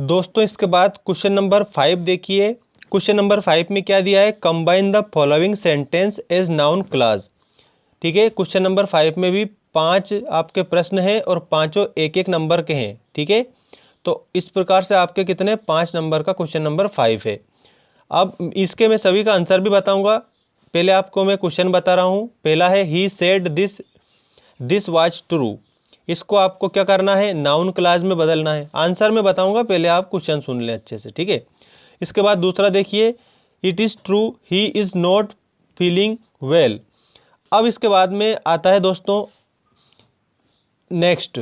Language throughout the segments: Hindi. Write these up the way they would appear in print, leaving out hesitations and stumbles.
दोस्तों इसके बाद क्वेश्चन नंबर 5 देखिए। क्वेश्चन नंबर 5 में क्या दिया है, combine the following sentence as noun clause. ठीक है, क्वेश्चन नंबर 5 में भी 5 आपके प्रश्न हैं और पांचों एक एक नंबर के हैं। ठीक है, तो इस प्रकार से आपके कितने 5 नंबर का क्वेश्चन नंबर 5 है। अब इसके मैं सभी का आंसर भी बताऊंगा। पहले आपको मैं क्वेश्चन बता रहा हूँ। पहला है ही सेड दिस वाज ट्रू। इसको आपको क्या करना है, नाउन क्लास में बदलना है। आंसर में बताऊंगा, पहले आप क्वेश्चन सुन लें अच्छे से। ठीक है, इसके बाद दूसरा देखिए, it is true he is not feeling well. अब इसके बाद में आता है दोस्तों नेक्स्ट,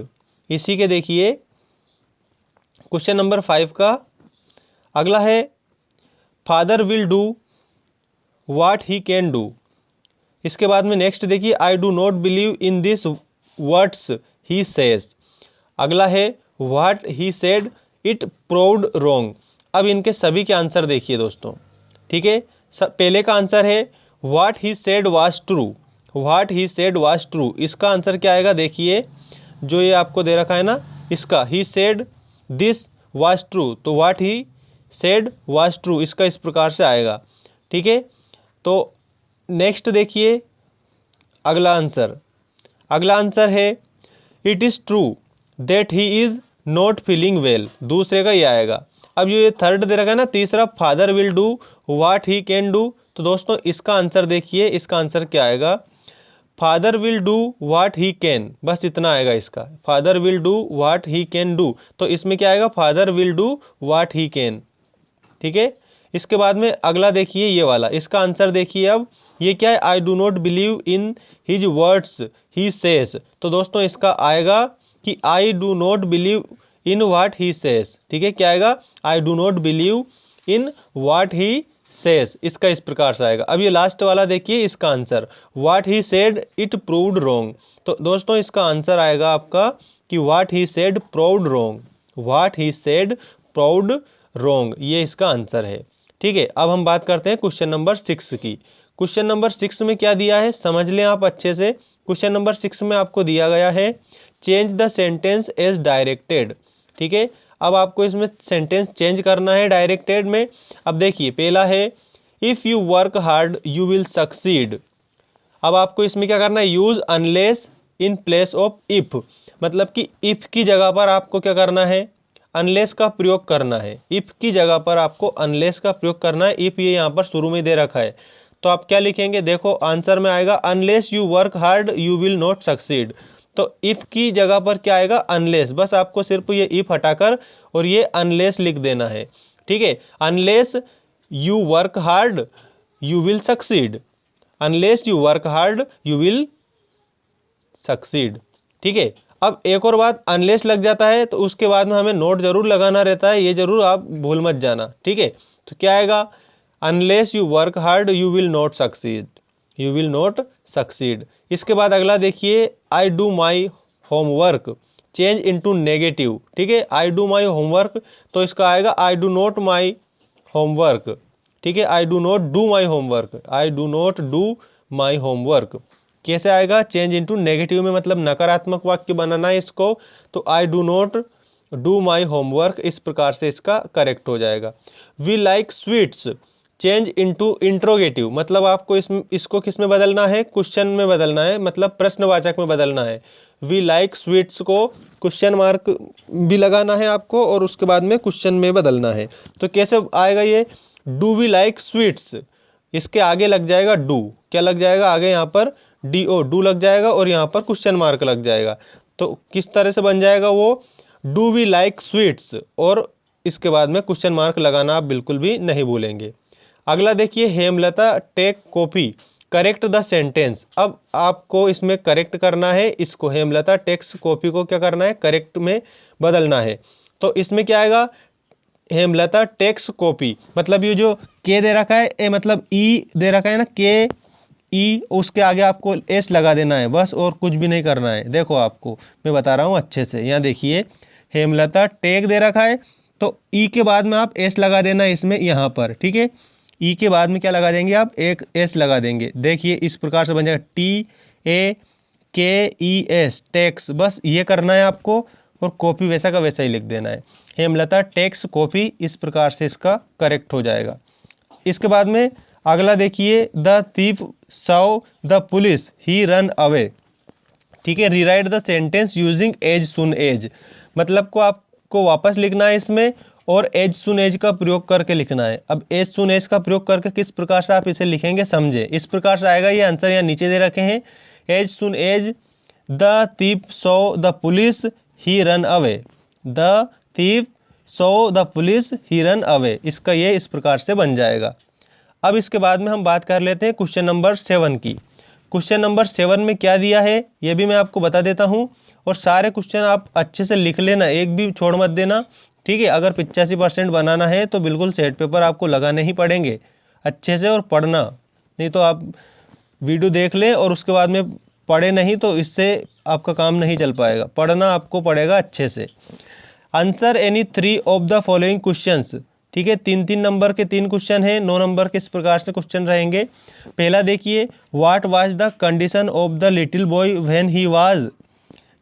इसी के देखिए क्वेश्चन नंबर 5 का अगला है, father will do what he can do. इसके बाद में नेक्स्ट देखिए, आई do not believe in this words he says. अगला है, what he said it proved wrong. अब इनके सभी के आंसर देखिए दोस्तों। ठीक है, पहले का आंसर है what he said was true. What he said was true, इसका आंसर क्या आएगा देखिए, जो ये आपको दे रखा है ना, इसका he said this was true, तो what he said was true इसका इस प्रकार से आएगा। ठीक है, तो नेक्स्ट देखिए अगला आंसर है, it is true that he is not feeling well. दूसरे का ये आएगा। अब ये थर्ड दे रखा है ना, तीसरा, father will do what he can do. तो दोस्तों इसका आंसर देखिए, इसका आंसर क्या आएगा, father will do what he can, बस इतना आएगा इसका, father will do what he can do. तो इसमें क्या आएगा, father will do what he can. ठीक है, इसके बाद में अगला देखिए ये वाला, इसका आंसर देखिए। अब ये क्या है, आई do not believe in his words he says. तो दोस्तों इसका आएगा कि आई do not believe in what he says. ठीक है, क्या आएगा, आई do not believe in what he says, इसका इस प्रकार से आएगा। अब ये लास्ट वाला देखिए, इसका answer, what he said it proved wrong. तो दोस्तों इसका आंसर आएगा आपका कि what he said proved wrong, what he said proved wrong, ये इसका आंसर है। ठीक है, अब हम बात करते हैं क्वेश्चन नंबर 6 की। क्वेश्चन नंबर 6 में क्या दिया है, समझ लें आप अच्छे से। क्वेश्चन नंबर 6 में आपको दिया गया है, change the sentence as directed. ठीक है, अब आपको इसमें सेंटेंस चेंज करना है डायरेक्टेड में। अब देखिए पहला है, if you work hard you will succeed. अब आपको इसमें क्या करना है, use unless in place of if. मतलब कि इफ की जगह पर आपको क्या करना है, अनलेस का प्रयोग करना है। इफ की जगह पर आपको अनलेस का प्रयोग करना है। इफ ये यहाँ पर शुरू में दे रखा है, तो आप क्या लिखेंगे, देखो आंसर में आएगा, unless you work hard you will not succeed. तो इफ की जगह पर क्या आएगा, अनलेस। बस आपको सिर्फ ये इफ हटाकर और ये अनलेस लिख देना है। ठीक है, unless you work hard you will succeed, unless you work hard you will succeed. ठीक है, अब एक और बात, अनलेस लग जाता है तो उसके बाद में हमें नोट जरूर लगाना रहता है, ये जरूर आप भूल मत जाना। ठीक है, तो क्या आएगा, unless you work hard you will not succeed, you will not succeed. इसके बाद अगला देखिए, I do my homework, change into negative. ठीक है, आई डू माई होमवर्क, तो इसका आएगा आई डू नॉट माई होमवर्क। ठीक है, आई do not do my homework, I do not do my homework. कैसे आएगा, चेंज इनटू नेगेटिव में, मतलब नकारात्मक वाक्य बनाना है इसको। तो I do not do my homework, इस प्रकार से इसका करेक्ट हो जाएगा। We like sweets, change into interrogative, मतलब आपको इसको किस में बदलना है, क्वेश्चन में बदलना है, मतलब प्रश्नवाचक में बदलना है। वी लाइक स्वीट्स को क्वेश्चन मार्क भी लगाना है आपको और उसके बाद में क्वेश्चन में बदलना है। तो कैसे आएगा ये, डू वी लाइक स्वीट्स, इसके आगे लग जाएगा डू, क्या लग जाएगा आगे यहाँ पर, डी ओ, डू लग जाएगा और यहाँ पर क्वेश्चन मार्क लग जाएगा। तो किस तरह से बन जाएगा वो, डू वी लाइक स्वीट्स, और इसके बाद में क्वेश्चन मार्क लगाना आप बिल्कुल भी नहीं भूलेंगे। अगला देखिए, Hemlata take coffee, correct the sentence. अब आपको इसमें करेक्ट करना है इसको, हेमलता टेक्स कॉफी को क्या करना है, करेक्ट में बदलना है। तो इसमें क्या आएगा, हेमलता टेक्स कॉपी, मतलब ये जो के दे रखा है, ए मतलब ई दे रखा है ना, के ई, उसके आगे आपको एस लगा देना है बस, और कुछ भी नहीं करना है। देखो आपको मैं बता रहा हूँ अच्छे से, यहाँ देखिए हेमलता टेक दे रखा है, तो ई के बाद में आप एस लगा देना है इसमें, यहाँ पर। ठीक है, ई के बाद में क्या लगा देंगे आप, एक एस लगा देंगे। देखिए इस प्रकार से बन जाएगा, टी ए के ई एस, टैक्स, बस ये करना है आपको। और कॉपी वैसा का वैसा ही लिख देना है। हेमलता टेक्स कॉपी, इस प्रकार से इसका करेक्ट हो जाएगा। इसके बाद में अगला देखिए, the thief saw the police he run away. ठीक है, rewrite the sentence using as soon as, मतलब को आपको वापस लिखना है इसमें और एज सुन एज का प्रयोग करके लिखना है। अब एज सुन एज का प्रयोग करके किस प्रकार से आप इसे लिखेंगे समझे। इस प्रकार से आएगा, ये आंसर यहाँ नीचे दे रखे हैं, as soon as the thief saw the police he run away, the thief saw the police he run away, इसका ये इस प्रकार से बन जाएगा। अब इसके बाद में हम बात कर लेते हैं क्वेश्चन नंबर 7 की। क्वेश्चन नंबर 7 में क्या दिया है ये भी मैं आपको बता देता हूं, और सारे क्वेश्चन आप अच्छे से लिख लेना, एक भी छोड़ मत देना। ठीक है, अगर 85% बनाना है तो बिल्कुल सेट पेपर आपको लगाने ही पड़ेंगे अच्छे से, और पढ़ना, नहीं तो आप वीडियो देख लें और उसके बाद में पढ़े नहीं तो इससे आपका काम नहीं चल पाएगा, पढ़ना आपको पड़ेगा अच्छे से। Answer any 3 of the following questions. ठीक है, 3-3 नंबर के 3 क्वेश्चन हैं, 9 नंबर के इस प्रकार से क्वेश्चन रहेंगे। पहला देखिए, what was the condition of the little boy when he was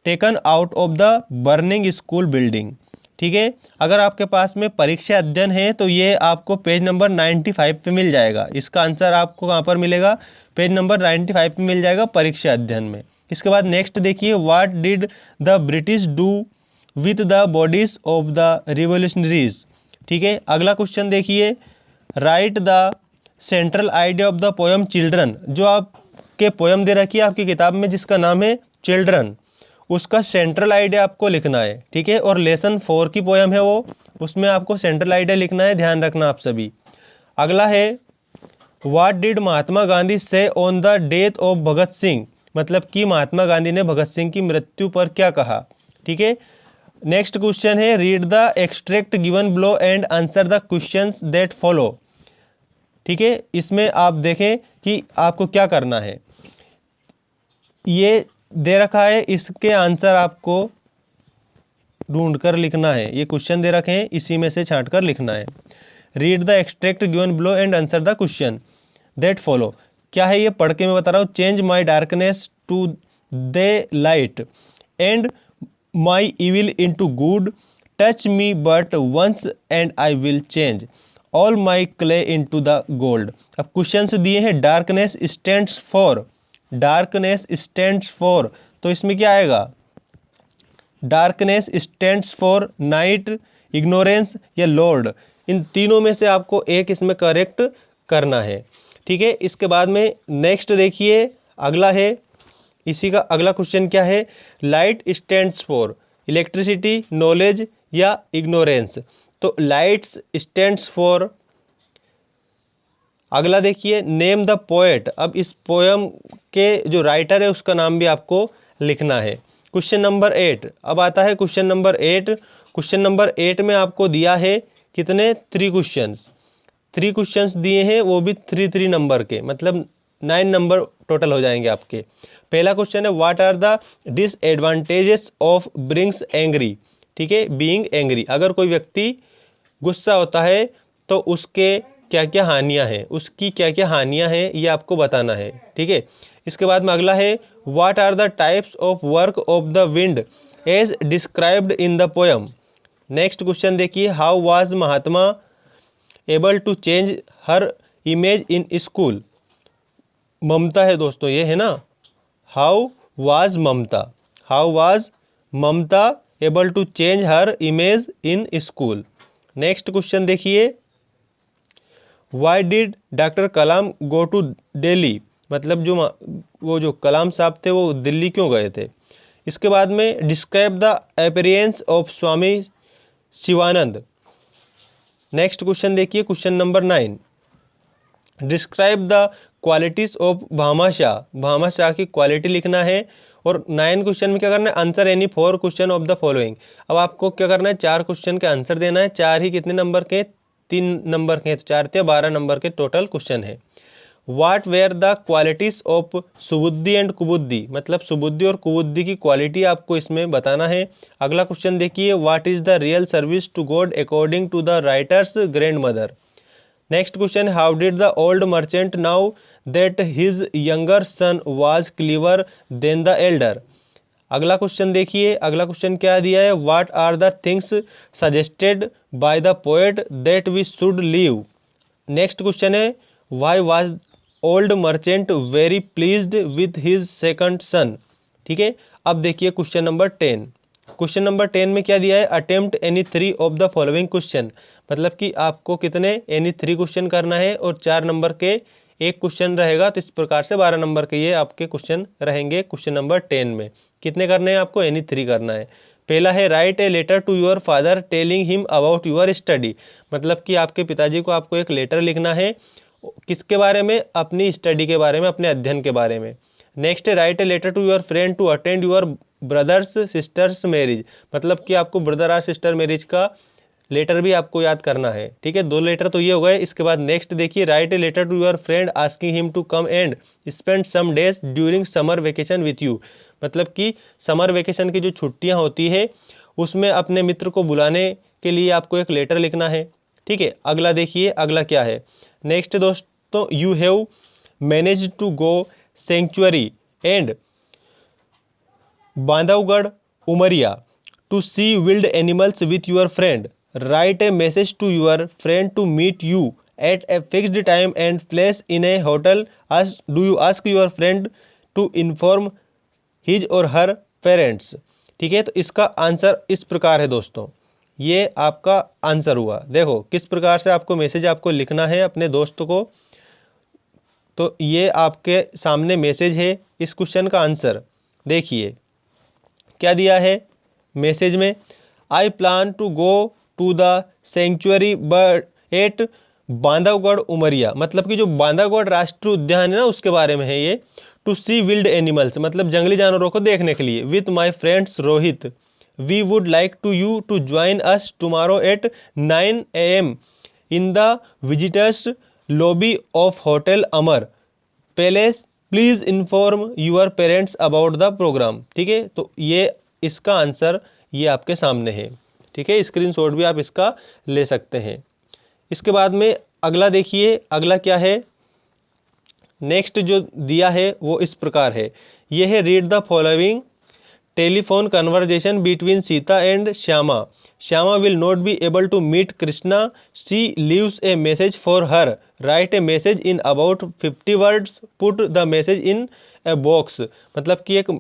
taken out of the burning school building. ठीक है, अगर आपके पास में परीक्षा अध्ययन है तो ये आपको पेज नंबर 95 पे मिल जाएगा। इसका आंसर आपको कहाँ पर मिलेगा, पेज नंबर 95 पे मिल जाएगा परीक्षा अध्ययन में। इसके बाद नेक्स्ट देखिए, what did the British do with the bodies of the revolutionaries. ठीक है, अगला क्वेश्चन देखिए, right the central idea of the poem children. जो आपके पोयम दे रखी है आपकी किताब में जिसका नाम है चिल्ड्रन, उसका सेंट्रल आइडिया आपको लिखना है। ठीक है, और लेसन 4 की पोयम है वो, उसमें आपको सेंट्रल आइडिया लिखना है, ध्यान रखना आप सभी। अगला है, व्हाट डिड महात्मा गांधी से on the death of Bhagat Singh, मतलब कि महात्मा गांधी ने भगत सिंह की मृत्यु पर क्या कहा। ठीक है, नेक्स्ट क्वेश्चन है, read the extract given below and answer the questions that follow. ठीक है, इसमें आप देखें कि आपको क्या करना है, ये दे रखा है, इसके आंसर आपको ढूंढ कर लिखना है। ये क्वेश्चन दे रखे हैं, इसी में से छांट कर लिखना है। Read the extract given below and answer the question that follow. क्या है ये, पढ़ के मैं बता रहा हूँ। Change my darkness to the light and my evil into good, touch me but once and I will change all my clay into the gold. अब क्वेश्चंस दिए हैं, darkness stands for, darkness stands for, तो इसमें क्या आएगा, darkness stands for night, ignorance या लॉर्ड। इन तीनों में से आपको एक इसमें करेक्ट करना है। ठीक है, इसके बाद में नेक्स्ट देखिए, अगला है, इसी का अगला क्वेश्चन क्या है, light stands for electricity, knowledge या इग्नोरेंस। तो लाइट्स स्टैंड्स फॉर। अगला देखिए, नेम द पोएट। अब इस पोयम के जो राइटर है उसका नाम भी आपको लिखना है। क्वेश्चन नंबर 8, अब आता है क्वेश्चन नंबर 8। क्वेश्चन नंबर 8 में आपको दिया है कितने, 3 क्वेश्चंस, 3 क्वेश्चंस दिए हैं, वो भी 3-3 नंबर के, मतलब 9 नंबर टोटल हो जाएंगे आपके। पहला क्वेश्चन है, what are the disadvantages of brings angry. ठीक है, बीइंग एंग्री, अगर कोई व्यक्ति गुस्सा होता है तो उसके क्या क्या हानियां हैं, उसकी क्या क्या हानियां हैं ये आपको बताना है। ठीक है, इसके बाद में अगला है, what are the types of work of the wind as described in the poem. Next question देखिए, how was Mahatma able to change her image in school. Mamta है दोस्तों ये, है ना, how was Mamta, how was Mamta able to change her image in school. Next question देखिए, why did doctor Kalam go to Delhi, मतलब वो जो कलाम साहब थे वो दिल्ली क्यों गए थे। इसके बाद में describe the appearance of Swami Shivanand. Next question देखिए, question number 9, describe the qualities of Bhamashah. Bhamashah की क्वालिटी लिखना है। और 9 क्वेश्चन में क्या करना है, answer any 4 question of the following. अब आपको क्या करना है, 4 क्वेश्चन के आंसर देना है। 4 ही कितने नंबर के, 3 नंबर के, तो 4 × 12 नंबर के टोटल क्वेश्चन है। What were the qualities of Subuddhi and Kubuddhi, मतलब सुबुद्धि और कुबुद्धि की क्वालिटी आपको इसमें बताना है। अगला क्वेश्चन देखिए, what is the real service to God according to the writer's grandmother. Next question, how did the old merchant now that his younger son was clever than the elder. अगला क्वेश्चन देखिए, अगला क्वेश्चन क्या दिया है, what are the things suggested by the poet that we should leave. Next question है, why was old merchant very pleased with his second son. ठीक है, अब देखिए क्वेश्चन नंबर 10। क्वेश्चन नंबर 10 में क्या दिया है, attempt any 3 of the following question. मतलब कि आपको कितने एनी 3 क्वेश्चन करना है और 4 नंबर के एक क्वेश्चन रहेगा, तो इस प्रकार से 12 नंबर के ये आपके क्वेश्चन रहेंगे। क्वेश्चन नंबर 10 में कितने करने हैं आपको, एनी 3 करना है। पहला है, write a letter to your father telling him about your study. मतलब कि आपके पिताजी को आपको एक लेटर लिखना है, किसके बारे में, अपनी स्टडी के बारे में, अपने अध्ययन के बारे में। नेक्स्ट है, write a letter to your friend to attend your brother's sister's marriage. मतलब कि आपको ब्रदर और सिस्टर मैरिज का लेटर भी आपको याद करना है। ठीक है, 2 लेटर तो ये हो गए। इसके बाद नेक्स्ट देखिए, write a letter to your friend asking him to come and spend some days during summer vacation with you. मतलब कि समर वेकेशन की जो छुट्टियां होती है उसमें अपने मित्र को बुलाने के लिए आपको एक लेटर लिखना है। ठीक है, अगला देखिए, अगला क्या है। नेक्स्ट दोस्तों, you have manage to go sanctuary and Bandhavgarh Umaria to see wild animals with your friend. Write a message to your friend to meet you at a fixed time and place in a hotel. Do you ask your friend to inform his or her parents. ठीक है, तो इसका आंसर इस प्रकार है दोस्तों, ये आपका आंसर हुआ। देखो किस प्रकार से आपको मैसेज आपको लिखना है अपने दोस्त को। तो ये आपके सामने मैसेज है, इस क्वेश्चन का आंसर देखिए क्या दिया है मैसेज में, I plan to go to the sanctuary bird at Bandhavgarh Umaria. मतलब कि जो बांधवगढ़ राष्ट्रीय उद्यान है ना, उसके बारे में है ये। टू सी विल्ड एनिमल्स, मतलब जंगली जानवरों को देखने के लिए। With my friends Rohit, we would like to you to join us tomorrow at 9 AM in the visitors lobby of hotel Amar palace. Please inform your parents about the programme. ठीक है, तो ये इसका आंसर ये आपके सामने है। ठीक है, स्क्रीनशॉट भी आप इसका ले सकते हैं। इसके बाद में अगला देखिए, अगला क्या है, नेक्स्ट जो दिया है वो इस प्रकार है, ये है, read the following telephone conversation between Sita and Shyama. Shyama will not be able to meet Krishna, she leaves a message for her. Write a message in about 50 words, put the message in a box. मतलब कि एक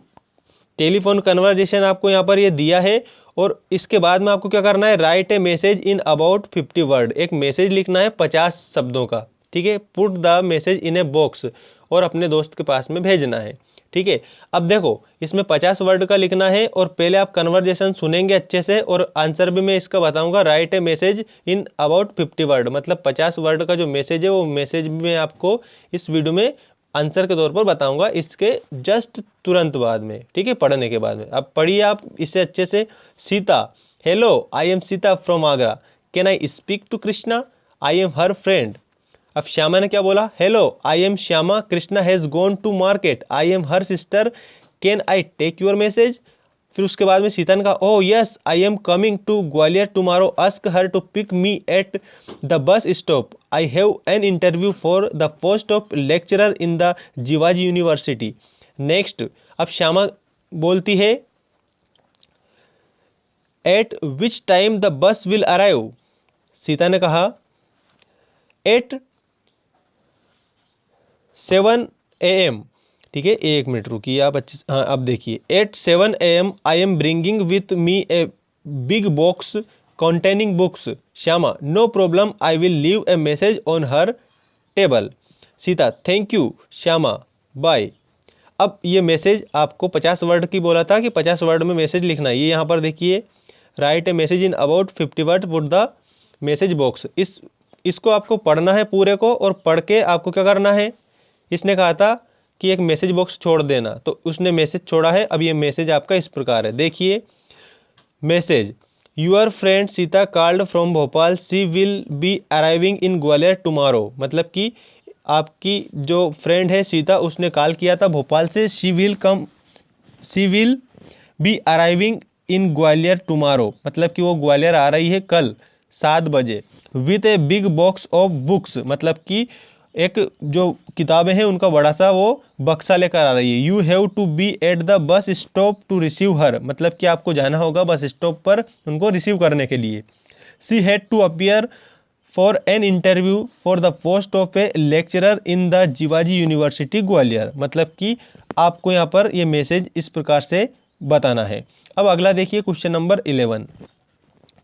टेलीफोन कन्वर्जेशन आपको यहाँ पर ये दिया है और इसके बाद में आपको क्या करना है, write a message in about 50 word. एक मैसेज लिखना है 50 शब्दों का। ठीक है, put the message in a box, और अपने दोस्त के पास में भेजना है। ठीक है, अब देखो इसमें 50 वर्ड का लिखना है और पहले आप कन्वर्जेशन सुनेंगे अच्छे से और आंसर भी मैं इसका बताऊंगा। Right a message in about 50 word, मतलब 50 वर्ड का जो मैसेज है वो मैसेज मैं आपको इस वीडियो में आंसर के तौर पर बताऊंगा, इसके जस्ट तुरंत बाद में। ठीक है, पढ़ने के बाद में। अब पढ़िए आप इसे अच्छे से। Sita, hello, I am Sita from Agra, can I speak to Krishna, I am her friend. अब श्यामा ने क्या बोला, hello, I am Shyama, Krishna has gone to market, I am her sister, can I take your message. फिर उसके बाद में सीता ने कहा, oh yes, I am coming to Gwalior tomorrow, ask her to pick me at the bus stop, I have N interview for the post of lecturer in the Jiwaji university. Next, अब श्यामा बोलती है, eight which time the bus will arrive. Sita ने कहा, एट 7 AM। ठीक है, 1 मिनट रुकिए आप अच्छे। हाँ, अब देखिए, at 7 AM I am bringing with me a big box containing books. Shyama, no problem, I will leave a message on her table. Sita, thank you Shyama, bye. अब ये मैसेज आपको 50 वर्ड की बोला था कि 50 वर्ड में मैसेज लिखना है। ये यहाँ पर देखिए, write a message in about 50 word, put the message box. इसको आपको पढ़ना है पूरे को, और पढ़ के आपको क्या करना है, इसने कहा था कि एक मैसेज बॉक्स छोड़ देना, तो उसने मैसेज छोड़ा है। अब ये मैसेज आपका इस प्रकार है, देखिए message, your friend Sita called from Bhopal, she will be arriving in Gwalior tomorrow. मतलब कि आपकी जो फ्रेंड है सीता, उसने कॉल किया था भोपाल से, she will be arriving in Gwalior tomorrow, मतलब कि वो ग्वालियर आ रही है कल 7 बजे। With A big box of books, मतलब कि एक जो किताबें हैं उनका बड़ा सा वो बक्सा लेकर आ रही है। You have to be at the bus stop to receive her, मतलब कि आपको जाना होगा बस स्टॉप पर उनको रिसीव करने के लिए। She had to appear for an interview for the post of a lecturer in the Jiwaji university Gwalior, मतलब कि आपको यहाँ पर ये मैसेज इस प्रकार से बताना है। अब अगला देखिए question number 11।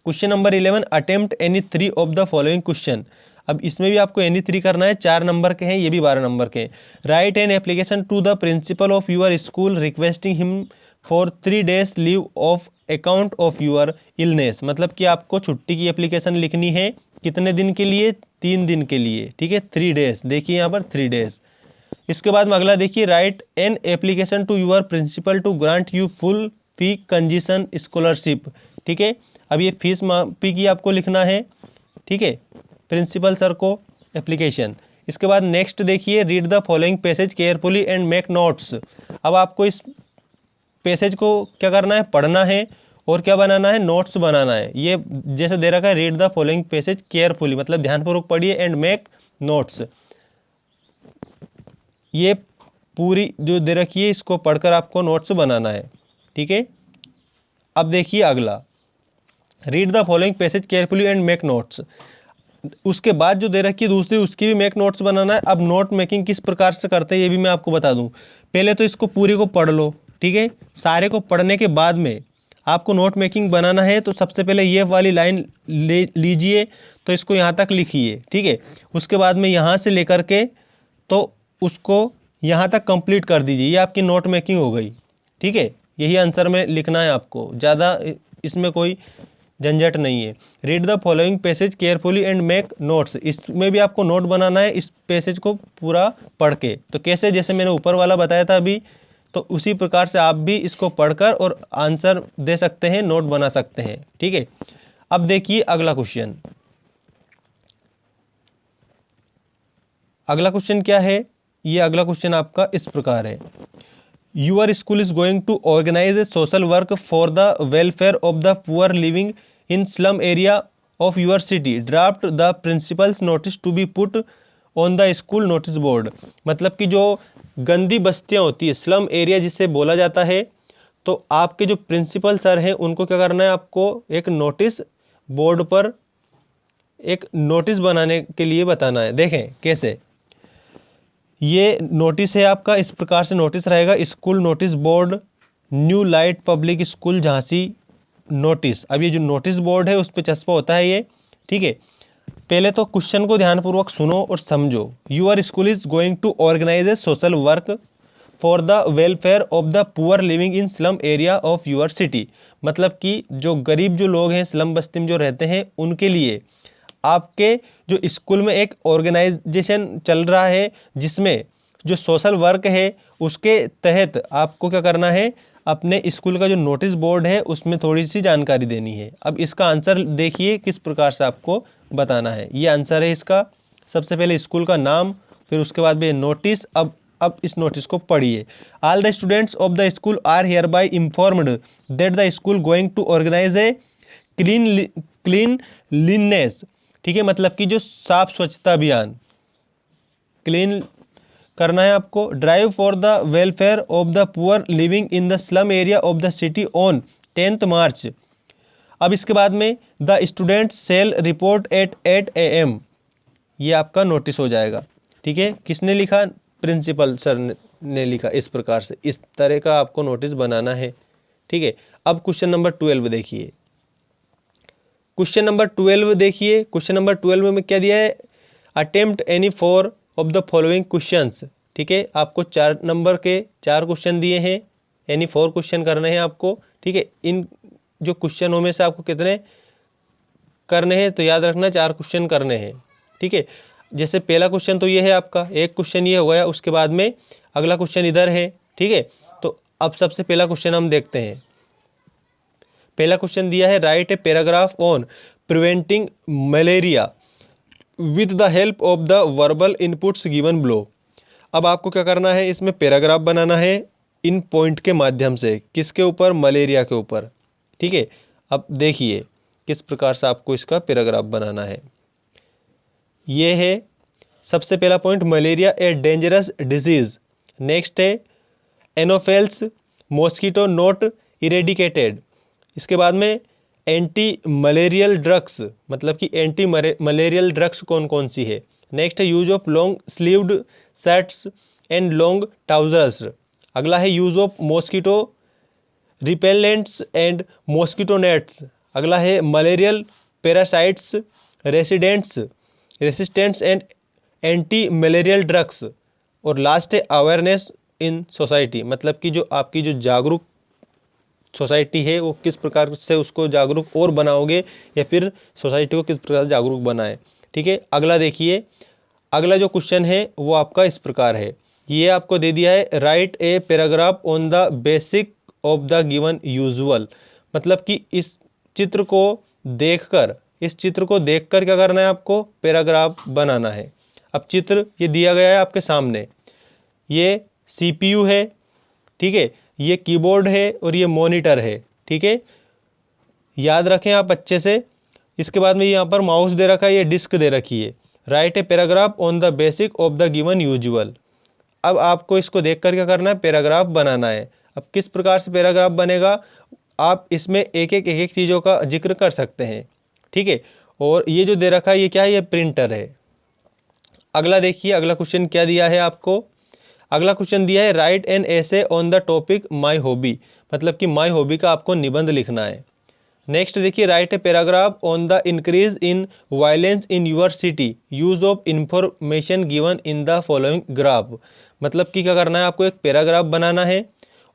Question number 11, attempt any 3 of the following question. अब इसमें भी आपको एनी 3 करना है, 4 नंबर के हैं, ये भी 12 नंबर के हैं। Write an application to the principal of your school requesting him for 3 days leave of account of your illness, मतलब कि आपको छुट्टी की एप्लीकेशन लिखनी है। कितने दिन के लिए? 3 दिन के लिए, ठीक है। 3 days, देखिए यहाँ पर 3 days। इसके बाद में अगला देखिए, write an application to your principal to grant you full fee concession scholarship, ठीक है। अब ये फीस माफी की आपको लिखना है, ठीक है, प्रिंसिपल सर को एप्लीकेशन। इसके बाद नेक्स्ट देखिए, read the following passage carefully and make notes. अब आपको इस पैसेज को क्या करना है? पढ़ना है और क्या बनाना है? नोट्स बनाना है। ये जैसे दे रखा है, read the following passage carefully, मतलब ध्यानपूर्वक पढ़िए, एंड मेक नोट्स। ये पूरी जो दे रखी है इसको पढ़कर आपको नोट्स बनाना है, ठीक है। अब देखिए अगला, read the following passage carefully and make notes. उसके बाद जो दे रखी है दूसरी, उसकी भी मेक नोट्स बनाना है। अब नोट मेकिंग किस प्रकार से करते हैं ये भी मैं आपको बता दूं। पहले तो इसको पूरी को पढ़ लो, ठीक है। सारे को पढ़ने के बाद में आपको नोट मेकिंग बनाना है, तो सबसे पहले ये वाली लाइन ले लीजिए, तो इसको यहाँ तक लिखिए, ठीक है। उसके बाद में यहाँ से लेकर के तो उसको यहाँ तक कंप्लीट कर दीजिए, ये आपकी नोट मेकिंग हो गई, ठीक है। यही आंसर में लिखना है आपको, ज़्यादा इसमें कोई झंझट नहीं है। Read the following passage carefully and make notes, इसमें भी आपको नोट बनाना है इस पैसेज को पूरा पढ़ के। तो कैसे? जैसे मैंने ऊपर वाला बताया था अभी, तो उसी प्रकार से आप भी इसको पढ़कर और आंसर दे सकते हैं, नोट बना सकते हैं, ठीक है। अब देखिए अगला क्वेश्चन। अगला क्वेश्चन क्या है? ये अगला क्वेश्चन आपका इस प्रकार है, your school is going to organise a social work for the welfare of the poor living in slum area of your city, draft the principal's notice to be put on the school notice board. मतलब कि जो गंदी बस्तियां होती है, स्लम एरिया जिसे बोला जाता है, तो आपके जो प्रिंसिपल सर हैं उनको क्या करना है? आपको एक नोटिस बोर्ड पर एक नोटिस बनाने के लिए बताना है। देखें कैसे, ये नोटिस है आपका, इस प्रकार से नोटिस रहेगा, school notice board, new light public school Jhansi notice. अब ये जो नोटिस बोर्ड है उस पर चस्पा होता है ये, ठीक है। पहले तो क्वेश्चन को ध्यानपूर्वक सुनो और समझो। Your school is going to organise a social work for the welfare of the poor living in slum area of your city, मतलब कि जो गरीब जो लोग हैं, स्लम बस्ती में जो रहते हैं, उनके लिए आपके जो स्कूल में एक ऑर्गेनाइजेशन चल रहा है, जिसमें जो सोशल वर्क है उसके तहत आपको क्या करना है? अपने स्कूल का जो नोटिस बोर्ड है उसमें थोड़ी सी जानकारी देनी है। अब इसका आंसर देखिए किस प्रकार से आपको बताना है। ये आंसर है इसका, सबसे पहले स्कूल का नाम, फिर उसके बाद में नोटिस। अब इस नोटिस को पढ़िए। All the students of the school are hereby informed that the school going to organise a cleanliness, ठीक है, मतलब कि जो साफ स्वच्छता अभियान, क्लीन करना है आपको। Drive for the welfare of the poor living in the slum area of the city on 10th March. अब इसके बाद में the student cell report at 8 AM, ये आपका नोटिस हो जाएगा, ठीक है। किसने लिखा? प्रिंसिपल सर ने लिखा। इस प्रकार से इस तरह का आपको नोटिस बनाना है, ठीक है। अब क्वेश्चन नंबर 12 देखिए। क्वेश्चन नंबर 12 देखिए, क्वेश्चन नंबर 12 में क्या दिया है? Attempt any 4 of the following questions, ठीक है। आपको 4 नंबर के 4 क्वेश्चन दिए हैं, एनी 4 क्वेश्चन करने हैं आपको, ठीक है। इन जो क्वेश्चनों में से आपको कितने करने हैं? तो याद रखना 4 क्वेश्चन करने हैं, ठीक है। जैसे पहला क्वेश्चन तो ये है आपका, एक क्वेश्चन ये हो गया, उसके बाद में अगला क्वेश्चन इधर है, ठीक है। तो अब सबसे पहला क्वेश्चन हम देखते हैं। पहला क्वेश्चन दिया है, write a paragraph on preventing malaria with the help of the verbal inputs given below. अब आपको क्या करना है? इसमें पैराग्राफ बनाना है इन पॉइंट के माध्यम से। किसके ऊपर? मलेरिया के ऊपर, ठीक है। अब देखिए किस प्रकार से आपको इसका पैराग्राफ बनाना है। ये है सबसे पहला point, malaria a dangerous disease. Next है एनोफेल्स मॉस्किटो नॉट इरेडिकेटेड। इसके बाद में एंटी मलेरियल ड्रग्स, मतलब कि एंटी मलेरियल ड्रग्स कौन कौन सी है। नेक्स्ट है use of long sleeved shirts and long trousers. अगला है use of mosquito repellents and mosquito nets. अगला है malarial parasites resistants and anti malarial drugs. और लास्ट है अवेयरनेस इन सोसाइटी, मतलब कि जो आपकी जो जागरूक सोसाइटी है वो किस प्रकार से उसको जागरूक और बनाओगे, या फिर सोसाइटी को किस प्रकार से जागरूक बनाए। ठीक है, अगला देखिए, अगला जो क्वेश्चन है वो आपका इस प्रकार है, ये आपको दे दिया है, write a paragraph on the basic of the given usual. मतलब कि इस चित्र को देखकर क्या करना है आपको, पैराग्राफ बनाना है। अब चित्र ये दिया गया है आपके सामने, ये सीपीयू है, ठीक है, ये कीबोर्ड है और ये मॉनिटर है। ठीक है, याद रखें आप अच्छे से। इसके बाद में यहाँ पर माउस दे रखा है, ये डिस्क दे रखी है। Write a paragraph on the basic of the given usual. अब आपको इसको देखकर क्या करना है, पैराग्राफ बनाना है। अब किस प्रकार से पैराग्राफ बनेगा, आप इसमें एक एक चीज़ों का जिक्र कर सकते हैं। ठीक है, और ये जो दे रखा है ये क्या है, ये प्रिंटर है। अगला देखिए, अगला क्वेश्चन क्या दिया है आपको। अगला क्वेश्चन दिया है, right an essay on the topic my hobby. मतलब कि माई हॉबी का आपको निबंध लिखना है। नेक्स्ट देखिए, write a paragraph on the increase in violence in your city, use of information given in the following graph. मतलब कि क्या करना है, आपको एक पैराग्राफ बनाना है,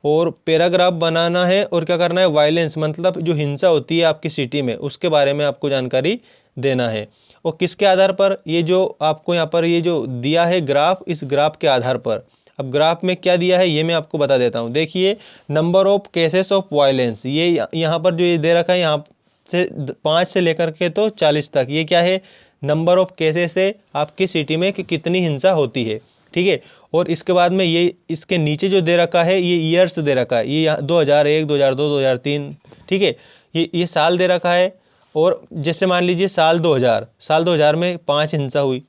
और पैराग्राफ बनाना है और क्या करना है, वायलेंस मतलब जो हिंसा होती है आपकी सिटी में उसके बारे में आपको जानकारी देना है। और किसके आधार पर, ये जो आपको यहाँ पर ये जो दिया है ग्राफ, इस ग्राफ के आधार पर। अब ग्राफ में क्या दिया है ये मैं आपको बता देता हूँ। देखिए, number of cases of violence, ये यहाँ पर जो ये दे रखा है, यहाँ से 5 से लेकर के तो 40 तक, ये क्या है, नंबर ऑफ केसेस है आपकी सिटी में कि कितनी हिंसा होती है। ठीक है, और इसके बाद में ये इसके नीचे जो दे रखा है ये ईयर्स दे रखा है, ये 2001, 2002, 2003। ठीक है, ये साल दे रखा है। और जैसे मान लीजिए साल 2000 में 5 हिंसा हुई,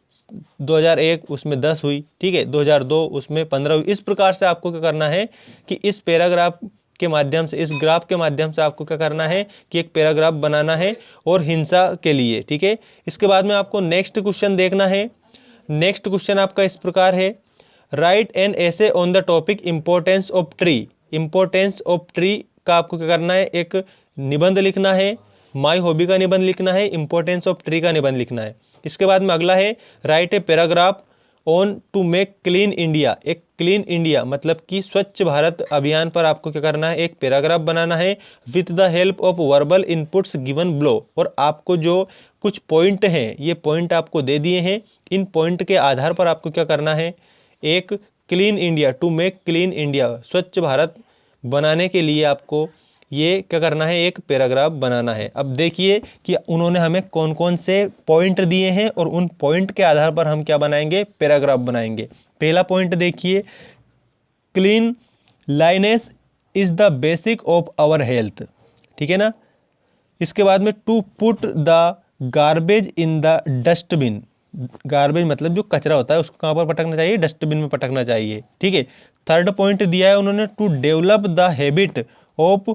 2001 उसमें 10 हुई, ठीक है, 2002 उसमें 15 हुई। इस प्रकार से आपको क्या करना है कि इस पैराग्राफ के माध्यम से, इस ग्राफ के माध्यम से आपको क्या करना है कि एक पैराग्राफ बनाना है और हिंसा के लिए। ठीक है, इसके बाद में आपको नेक्स्ट क्वेश्चन देखना है। नेक्स्ट क्वेश्चन आपका इस प्रकार है, right an essay on the topic importance of tree. Importance of tree का आपको क्या करना है, एक निबंध लिखना है। माई हॉबी का निबंध लिखना है, इंपॉर्टेंस ऑफ ट्री का निबंध लिखना है। इसके बाद में अगला है, write a paragraph on to make clean India. एक क्लीन इंडिया मतलब कि स्वच्छ भारत अभियान पर आपको क्या करना है, एक पैराग्राफ बनाना है with the help of verbal inputs given below. और आपको जो कुछ पॉइंट हैं, ये पॉइंट आपको दे दिए हैं, इन पॉइंट के आधार पर आपको क्या करना है, एक clean India, to make clean India, स्वच्छ भारत बनाने के लिए आपको ये क्या करना है, एक पैराग्राफ बनाना है। अब देखिए कि उन्होंने हमें कौन कौन से पॉइंट दिए हैं और उन पॉइंट के आधार पर हम क्या बनाएंगे, पैराग्राफ बनाएंगे। पहला पॉइंट देखिए, cleanliness is the basic of our health. ठीक है ना। इसके बाद में to put the garbage in the dustbin. Garbage मतलब जो कचरा होता है उसको कहाँ पर पटकना चाहिए, डस्टबिन में पटकना चाहिए। ठीक है। थर्ड पॉइंट दिया है उन्होंने, to develop the habit of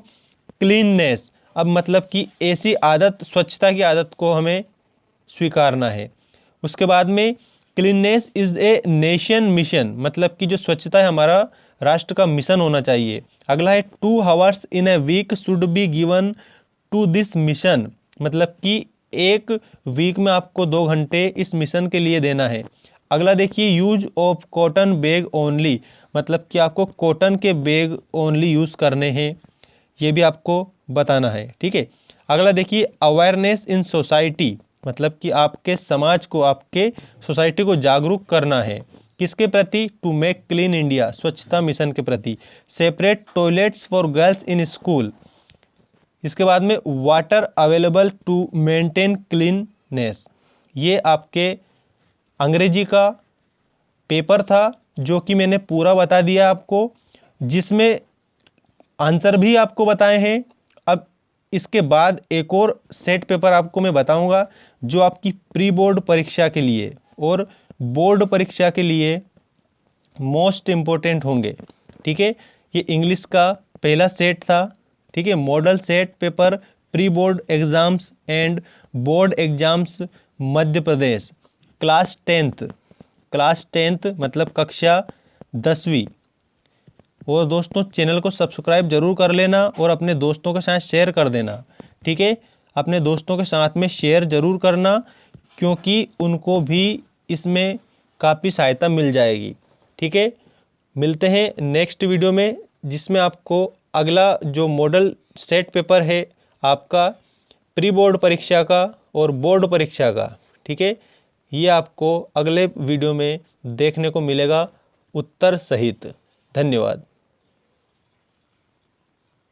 cleanness. अब मतलब कि ऐसी आदत, स्वच्छता की आदत को हमें स्वीकारना है। उसके बाद में cleanness is a nation mission, मतलब कि जो स्वच्छता है हमारा राष्ट्र का मिशन होना चाहिए। अगला है 2 hours in a week should be given to this mission, मतलब कि एक वीक में आपको 2 घंटे इस मिशन के लिए देना है। अगला देखिए, use of cotton bag only, मतलब कि आपको कॉटन के बैग ओनली यूज़ करने हैं, ये भी आपको बताना है। ठीक है। अगला देखिए, अवेयरनेस इन सोसाइटी, मतलब कि आपके समाज को, आपके सोसाइटी को जागरूक करना है। किसके प्रति, टू मेक क्लीन इंडिया, स्वच्छता मिशन के प्रति। Separate toilets for girls in school. इसके बाद में water available to maintain cleanness. ये आपके अंग्रेजी का पेपर था जो कि मैंने पूरा बता दिया आपको, जिसमें आंसर भी आपको बताए हैं। अब इसके बाद एक और सेट पेपर आपको मैं बताऊंगा जो आपकी प्री बोर्ड परीक्षा के लिए और बोर्ड परीक्षा के लिए मोस्ट इम्पोर्टेंट होंगे। ठीक है, ये इंग्लिश का पहला सेट था। ठीक है, model set paper pre board exams and board exams Madhya Pradesh, class 10th मतलब कक्षा 10वीं। और दोस्तों चैनल को सब्सक्राइब जरूर कर लेना और अपने दोस्तों के साथ शेयर कर देना। ठीक है, अपने दोस्तों के साथ में शेयर जरूर करना, क्योंकि उनको भी इसमें काफ़ी सहायता मिल जाएगी। ठीक है, मिलते हैं नेक्स्ट वीडियो में, जिसमें आपको अगला जो मॉडल सेट पेपर है आपका प्री बोर्ड परीक्षा का और बोर्ड परीक्षा का, ठीक है, ये आपको अगले वीडियो में देखने को मिलेगा उत्तर सहित। धन्यवाद।